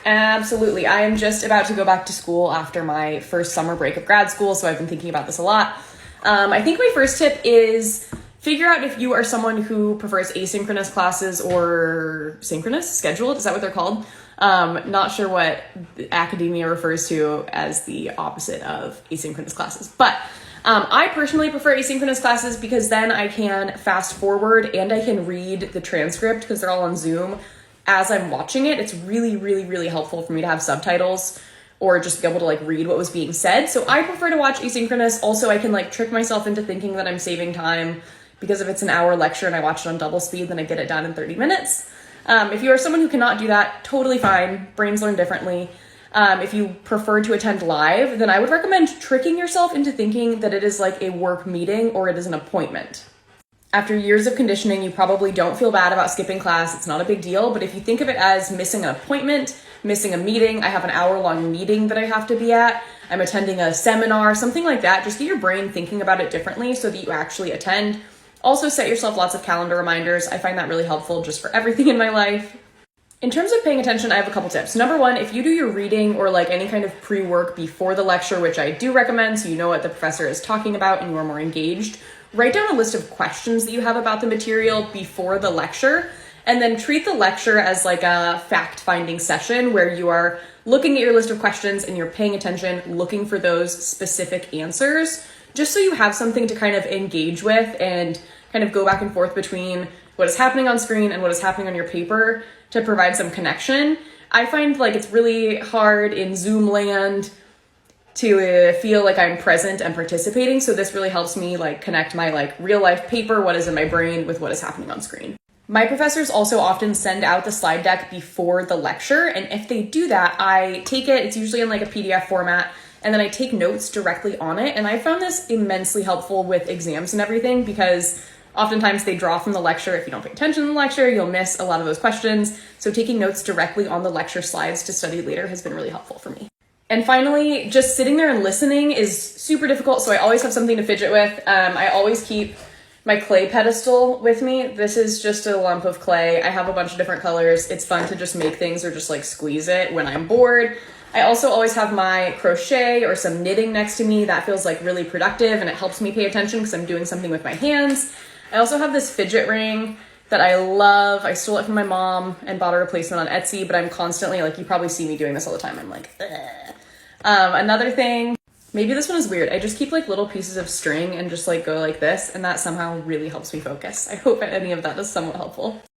Absolutely. I am just about to go back to school after my first summer break of grad school, so I've been thinking about this a lot. I think my first tip is figure out if you are someone who prefers asynchronous classes or synchronous, scheduled. Is that what they're called? Not sure what academia refers to as the opposite of asynchronous classes, but I personally prefer asynchronous classes because then I can fast forward and I can read the transcript because they're all on Zoom as I'm watching it. It's really, really, really helpful for me to have subtitles or just be able to like read what was being said. So I prefer to watch asynchronous. Also, I can like trick myself into thinking that I'm saving time because if it's an hour lecture and I watch it on double speed, then I get it done in 30 minutes. If you are someone who cannot do that, totally fine. Brains learn differently. If you prefer to attend live, then I would recommend tricking yourself into thinking that it is like a work meeting or it is an appointment. After years of conditioning, you probably don't feel bad about skipping class. It's not a big deal, but if you think of it as missing an appointment, missing a meeting, I have an hour-long meeting that I have to be at, I'm attending a seminar, something like that, just get your brain thinking about it differently so that you actually attend. Also set yourself lots of calendar reminders. I find that really helpful just for everything in my life. In terms of paying attention, I have a couple tips. Number one, if you do your reading or like any kind of pre-work before the lecture, which I do recommend so you know what the professor is talking about and you are more engaged, write down a list of questions that you have about the material before the lecture, and then treat the lecture as like a fact-finding session where you are looking at your list of questions and you're paying attention, looking for those specific answers, just so you have something to kind of engage with and kind of go back and forth between what is happening on screen and what is happening on your paper to provide some connection. I find like it's really hard in Zoom land to feel like I'm present and participating. So this really helps me like connect my like real life paper, what is in my brain, with what is happening on screen. My professors also often send out the slide deck before the lecture. And if they do that, I take it, it's usually in like a PDF format, and then I take notes directly on it. And I found this immensely helpful with exams and everything because oftentimes they draw from the lecture. If you don't pay attention to the lecture, you'll miss a lot of those questions. So taking notes directly on the lecture slides to study later has been really helpful for me. And finally, just sitting there and listening is super difficult, so I always have something to fidget with. I always keep my clay pedestal with me. This is just a lump of clay. I have a bunch of different colors. It's fun to just make things or just like squeeze it when I'm bored. I also always have my crochet or some knitting next to me. That feels like really productive and it helps me pay attention because I'm doing something with my hands. I also have this fidget ring that I love. I stole it from my mom and bought a replacement on Etsy, but I'm constantly like, you probably see me doing this all the time. I'm like, ugh. Another thing, maybe this one is weird. I just keep like little pieces of string and just like go like this, and that somehow really helps me focus. I hope any of that is somewhat helpful.